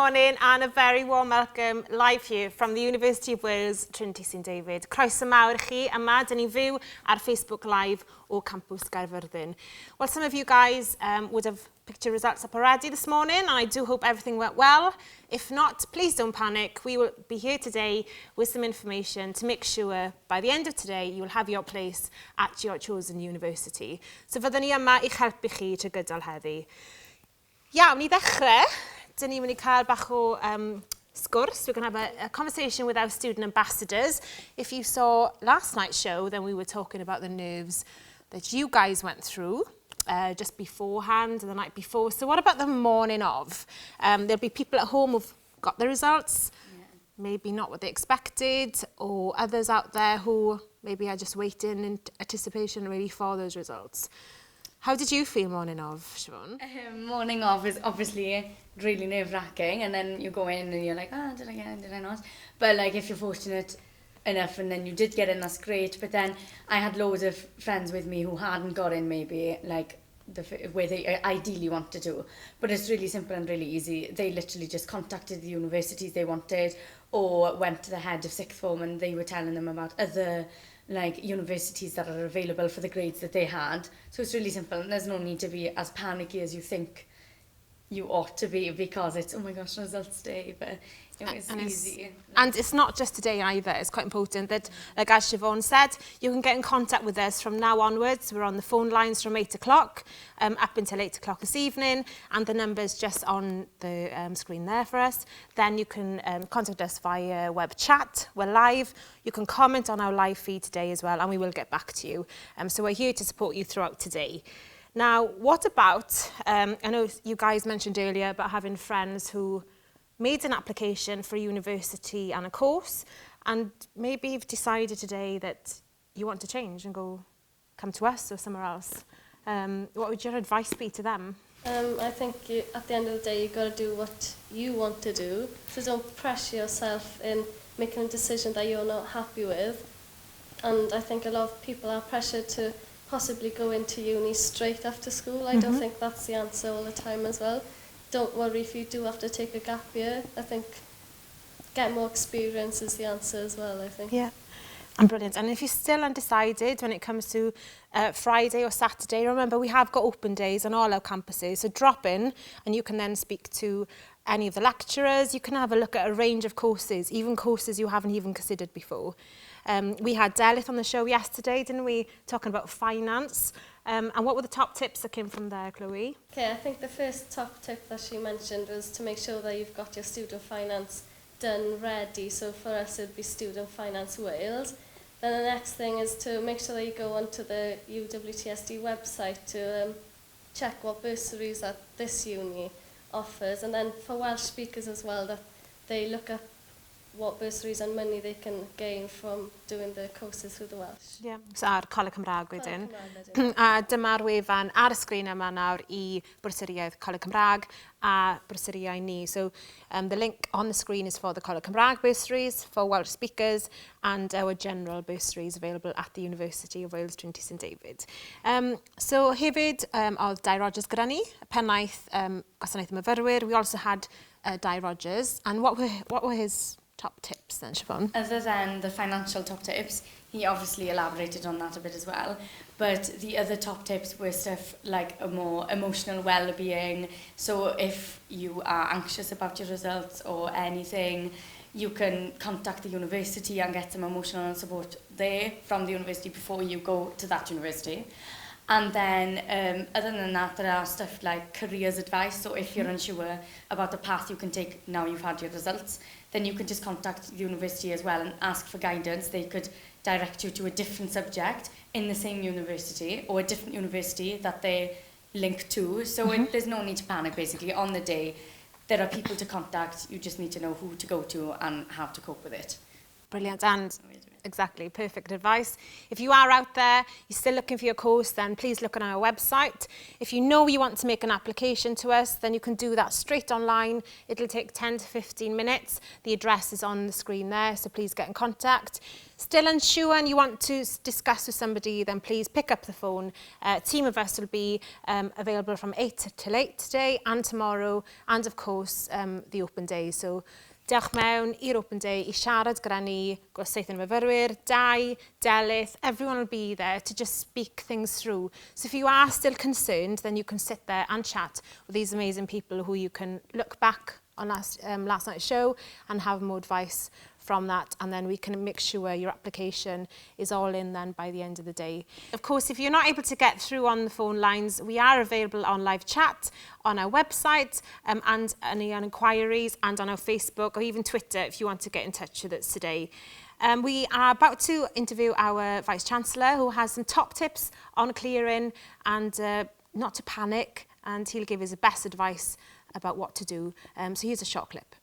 morning and a very warm welcome live here from the University of Wales, Trinity St David. Croeso mawr I chi, yma dyn ni fyw ar Facebook Live o campus Gaerfyrddin. Well, some of you guys would have picked your results up already this morning, and I do hope everything went well. If not, please don't panic. We will be here today with some information to make sure by the end of today you will have your place at your chosen university. So fyddwn ni yma i'ch helpu chi trwy gydol heddi. Iawn, I ddechrau, dyn ni'n mynd I cael bach o sgwrs. We're going to have a conversation with our student ambassadors. If you saw last night's show, then we were talking about the nerves that you guys went through just beforehand, the night before. So what about the morning of? There'll be people at home who've got the results, maybe not what they expected, or others out there who maybe are just waiting in anticipation really for those results. How did you feel morning of, Siobhan? Morning of is obviously really nerve-wracking, and then you go in and you're like, did I get in, did I not? But like, if you're fortunate enough and then you did get in, that's great. But then I had loads of friends with me who hadn't got in maybe, like, the way they ideally wanted to. But it's really simple and really easy. They literally just contacted the universities they wanted, or went to the head of sixth form and they were telling them about other like universities that are available for the grades that they had. So it's really simple, and there's no need to be as panicky as you think you ought to be, because it's, oh my gosh, results day, but it's easy. And it's not just today either. It's quite important that, like as Siobhan said, you can get in contact with us from now onwards. We're on the phone lines from 8 o'clock up until 8 o'clock this evening, and the number's just on the screen there for us. Then you can contact us via web chat. We're live. You can comment on our live feed today as well, and we will get back to you. So we're here to support you throughout today. Now, what about, I know you guys mentioned earlier about having friends who made an application for a university and a course, and maybe you've decided today that you want to change and come to us or somewhere else. What would your advice be to them? I think at the end of the day, you've got to do what you want to do. So don't pressure yourself in making a decision that you're not happy with. And I think a lot of people are pressured to possibly go into uni straight after school. I don't think that's the answer all the time as well. Don't worry if you do have to take a gap year. I think get more experience is the answer as well, I think. Yeah, and brilliant. And if you're still undecided when it comes to Friday or Saturday, remember we have got open days on all our campuses, so drop in and you can then speak to any of the lecturers. You can have a look at a range of courses, even courses you haven't even considered before. We had Delith on the show yesterday, didn't we, talking about finance. And what were the top tips that came from there, Chloe? Okay, I think the first top tip that she mentioned was to make sure that you've got your student finance done ready. So for us, it'd be Student Finance Wales. Then the next thing is to make sure that you go onto the UWTSD website to check what bursaries that this uni offers. And then for Welsh speakers as well, that they look at what bursaries and money they can gain from doing the courses through the Welsh. Yeah, so ar Coleg Cymraeg wedyn. A dyma'r wefan ar y sgrin yma nawr I bursariaeth Coleg Cymraeg a bursariau ni. So the link on the screen is for the Coleg Cymraeg bursaries, for Welsh speakers, and our general bursaries available at the University of Wales, Trinity St David. So hefyd, oedd Dai Rogers gyda ni, pennaeth gwasanaeth myfyrwyr. We also had Dai Rogers, and what were his top tips then, Siobhan? Other than the financial top tips, he obviously elaborated on that a bit as well. But the other top tips were stuff like a more emotional well-being. So if you are anxious about your results or anything, you can contact the university and get some emotional support there from the university before you go to that university. And then, other than that, there are stuff like careers advice. So if you're unsure about the path you can take now you've had your results, then you can just contact the university as well and ask for guidance. They could direct you to a different subject in the same university, or a different university that they link to. So there's no need to panic, basically. On the day, there are people to contact. You just need to know who to go to and how to cope with it. Brilliant. And exactly. Perfect advice. If you are out there, you're still looking for your course, then please look on our website. If you know you want to make an application to us, then you can do that straight online. It'll take 10 to 15 minutes. The address is on the screen there, so please get in contact. Still unsure and you want to discuss with somebody, then please pick up the phone. A team of us will be available from 8 till 8 today and tomorrow, and of course the open day. So dewch mewn i'r open day I siarad gyda ni, gwasanaeth yn myfyrwyr, Dai, Delyth, everyone will be there to just speak things through. So if you are still concerned, then you can sit there and chat with these amazing people who you can look back on last night's show and have more advice from that, and then we can make sure your application is all in then by the end of the day. Of course, if you're not able to get through on the phone lines, we are available on live chat, on our website, and any inquiries, and on our Facebook or even Twitter if you want to get in touch with us today. We are about to interview our Vice Chancellor, who has some top tips on clearing and not to panic, and he'll give us the best advice about what to do. So here's a short clip.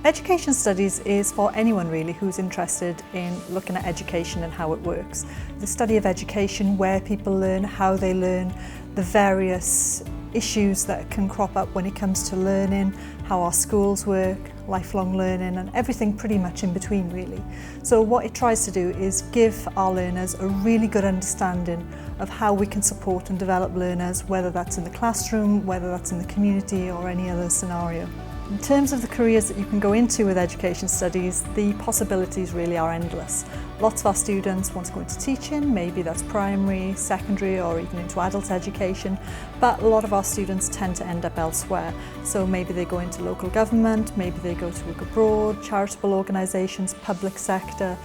Education studies is for anyone really who's interested in looking at education and how it works. The study of education, where people learn, how they learn, the various issues that can crop up when it comes to learning, how our schools work, lifelong learning, and everything pretty much in between really. So what it tries to do is give our learners a really good understanding of how we can support and develop learners, whether that's in the classroom, whether that's in the community or any other scenario. In terms of the careers that you can go into with education studies, the possibilities really are endless. Lots of our students want to go into teaching, maybe that's primary, secondary or even into adult education, but a lot of our students tend to end up elsewhere. So maybe they go into local government, maybe they go to work abroad, charitable organisations, public sector.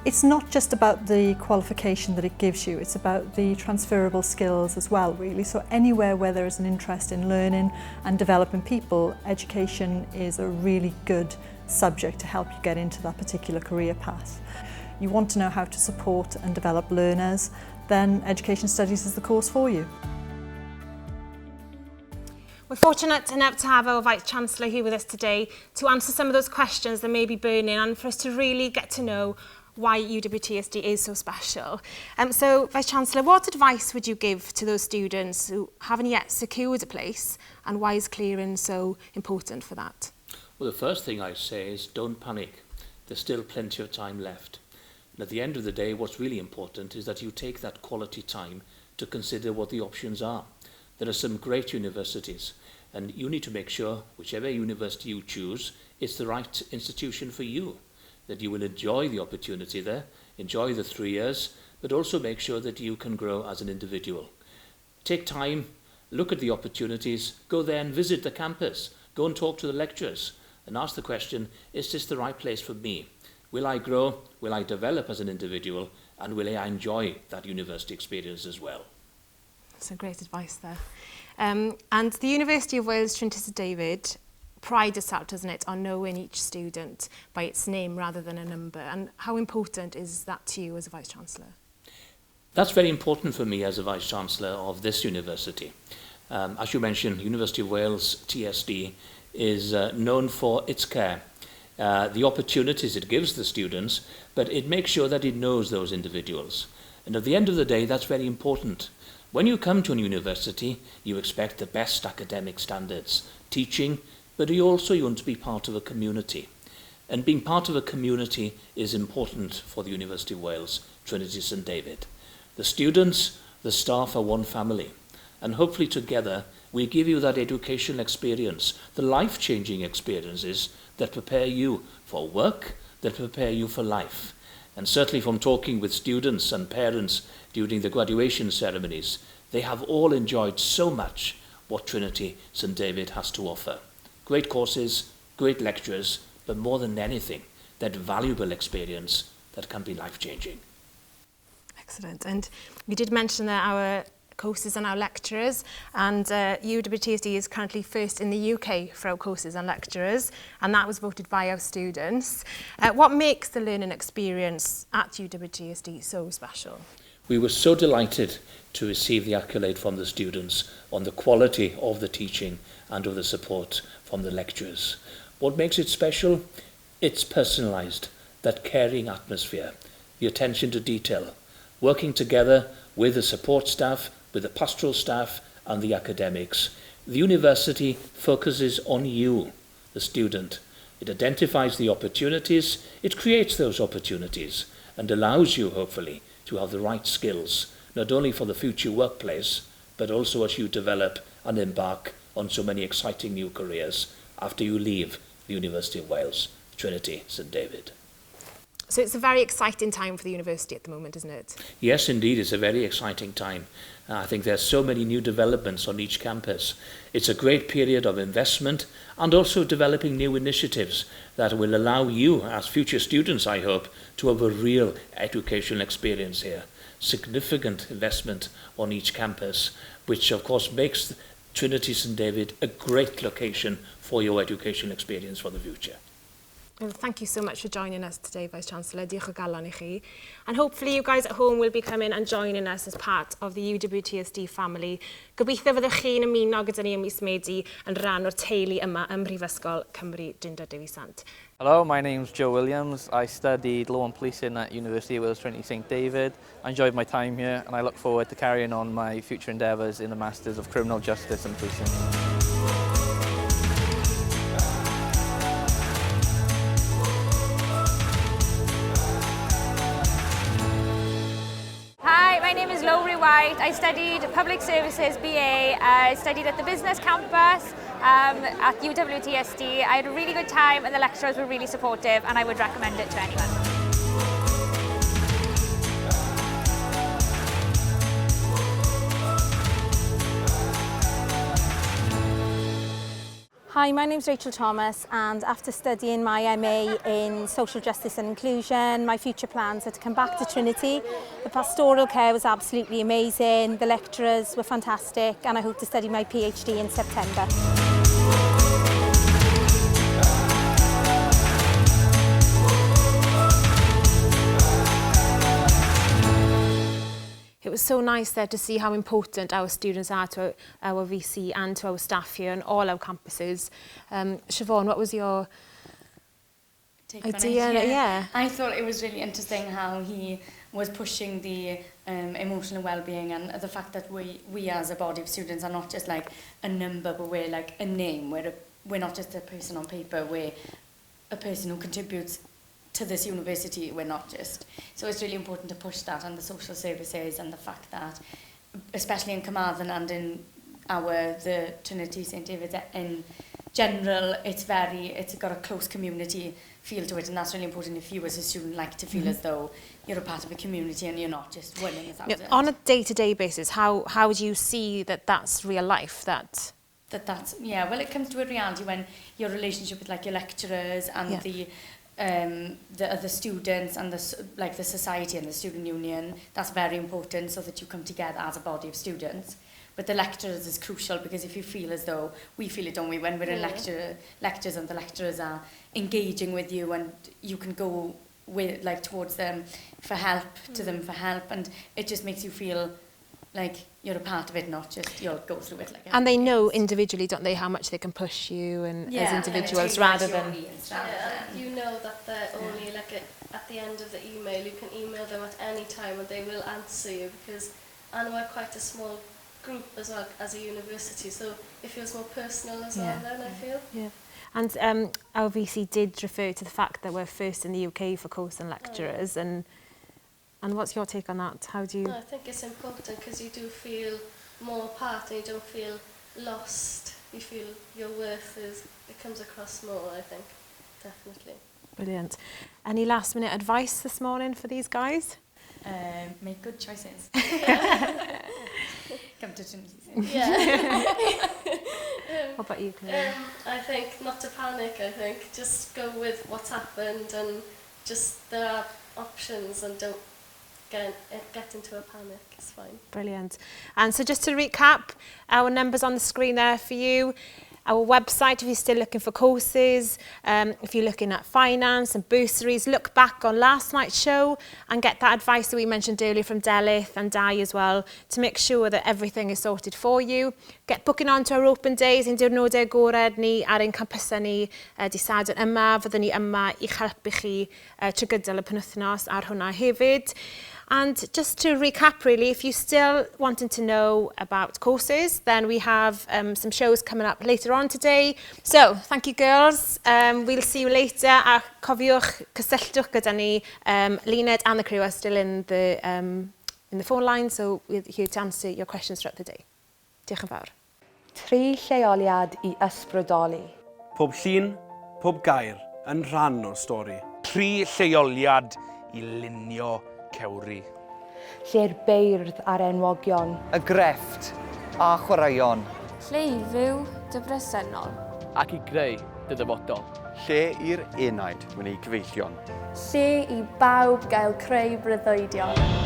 It's not just about the qualification that it gives you, it's about the transferable skills as well really. So anywhere where there is an interest in learning and developing people, education is a really good subject to help you get into that particular career path. You want to know how to support and develop learners, then education studies is the course for you. We're fortunate enough to have our Vice Chancellor here with us today to answer some of those questions that may be burning and for us to really get to know why UWTSD is so special. So, Vice Chancellor, what advice would you give to those students who haven't yet secured a place, and why is clearing so important for that? Well, the first thing I say is don't panic. There's still plenty of time left. And at the end of the day, what's really important is that you take that quality time to consider what the options are. There are some great universities, and you need to make sure, whichever university you choose, it's the right institution for you, that you will enjoy the opportunity there, enjoy the 3 years, but also make sure that you can grow as an individual. Take time, look at the opportunities, go there and visit the campus, go and talk to the lecturers, and ask the question, is this the right place for me? Will I grow, will I develop as an individual, and will I enjoy that university experience as well? That's some great advice there. And the University of Wales Trinity St David prides itself, doesn't it, on knowing each student by its name rather than a number. And how important is that to you as a Vice Chancellor? That's very important for me as a Vice Chancellor of this university. As you mentioned, University of Wales TSD is known for its care, the opportunities it gives the students, but it makes sure that it knows those individuals. And at the end of the day, that's very important. When you come to a university, you expect the best academic standards, teaching, but you also want to be part of a community. And being part of a community is important for the University of Wales, Trinity St David. The students, the staff are one family, and hopefully together we give you that educational experience, the life-changing experiences that prepare you for work, that prepare you for life. And certainly from talking with students and parents during the graduation ceremonies, they have all enjoyed so much what Trinity St David has to offer. Great courses, great lecturers, but more than anything, that valuable experience that can be life-changing. Excellent. And we did mention that our courses and our lecturers, and UWTSD is currently first in the UK for our courses and lecturers, and that was voted by our students. What makes the learning experience at UWTSD so special? We were so delighted to receive the accolade from the students on the quality of the teaching and of the support from the lecturers. What makes it special? It's personalised, that caring atmosphere, the attention to detail, working together with the support staff, with the pastoral staff and the academics. The university focuses on you, the student. It identifies the opportunities, it creates those opportunities and allows you, hopefully, to have the right skills, not only for the future workplace, but also as you develop and embark on so many exciting new careers after you leave the University of Wales, Trinity, St David. So it's a very exciting time for the university at the moment, isn't it? Yes, indeed, it's a very exciting time. I think there's so many new developments on each campus. It's a great period of investment and also developing new initiatives that will allow you, as future students, I hope, to have a real educational experience here. Significant investment on each campus, which of course makes Trinity St David a great location for your educational experience for the future. Well, thank you so much for joining us today, Vice Chancellor. Diolch o galon I chi. And hopefully you guys at home will be coming and joining us as part of the UWTSD family. Gobeithio fyddwch chi'n ymuno gyda ni ym mis Medi yn rhan o'r teulu yma ym Mhrifysgol Cymru Drindod Dewi Sant. Hello, my name's Joe Williams. I studied Law and Policing at University of Wales Trinity St David. I enjoyed my time here and I look forward to carrying on my future endeavours in the Masters of Criminal Justice and Policing. Hi, my name is Lowry White. I studied Public Services BA. I studied at the business campus at UWTSD. I had a really good time and the lecturers were really supportive and I would recommend it to anyone. Hi, my name's Rachel Thomas and after studying my MA in Social Justice and Inclusion, my future plans are to come back to Trinity. The pastoral care was absolutely amazing, the lecturers were fantastic and I hope to study my PhD in September. It was so nice there to see how important our students are to our VC and to our staff here on all our campuses. Siobhan, what was your idea? Yeah. I thought it was really interesting how he was pushing the emotional well-being and the fact that we as a body of students are not just like a number, but we're like a name. We're not just a person on paper, we're a person who contributes to this university, we're not just. So it's really important to push that and the social services and the fact that, especially in Carmarthen and in the Trinity St David's in general, it's got a close community feel to it, and that's really important if you as a student like to feel as though you're a part of a community and you're not just one in a thousand. Yeah, on a day-to-day basis, how do you see that that's real life? That's well, it comes to a reality when your relationship with like your lecturers and the other students and the society and the student union, that's very important so that you come together as a body of students. But the lecturers is crucial because if you feel as though we feel it, don't we, when we're in lectures and the lecturers are engaging with you and you can go with towards them for help, to them for help, and it just makes you feel like you're a part of it, not just you'll go through it. And they know individually, don't they, how much they can push you and as individuals rather than... You know that they're only at the end of the email, you can email them at any time and they will answer you because we're quite a small group as well as a university, so it feels more personal as well then, I feel. Yeah. And our VC did refer to the fact that we're first in the UK for course and lecturers, and what's your take on that? How do you... I think it's important because you do feel more part and you don't feel lost. You feel your worth it comes across more, I think, definitely. Brilliant. Any last minute advice this morning for these guys? Make good choices. Come to Trinity. Yeah. What about you, Claire? I think not to panic, I think. Just go with what's happened and just there are options and don't get into a panic, it's fine. Brilliant. And so just to recap, our numbers on the screen there for you. our website if you're still looking for courses, if you're looking at finance and bursaries, look back on last night's show and get that advice that we mentioned earlier from Delyth and Dai as well to make sure that everything is sorted for you. Get booking on to our open days yn diwrnodau agored ni ar ein campusau ni di Sadwrn yma. Fyddwn ni yma i'ch helpu chi trwy gydol y penwythnos ar hwnna hefyd. And just to recap really, if you're still wanting to know about courses, then we have some shows coming up later on today. So, thank you girls. We'll see you later. A cofiwch, cysylltwch gyda ni. Lyned and the crew are still in the phone line, so we're here to answer your questions throughout the day. Diolch yn fawr. 3 lleoliad I ysbrydoli. Pob llun, pob gair yn rhan o'r stori. 3 lleoliad I lunio cewri. Lle'r beirdd a'r enwogion. Y grefft a chwaraeon. Lle I fyw dy bresennol. Ac I greu dy dyfodol. Lle i'r enaid wneud cyfeillion. Lle I bawb gael creu breuddwydion.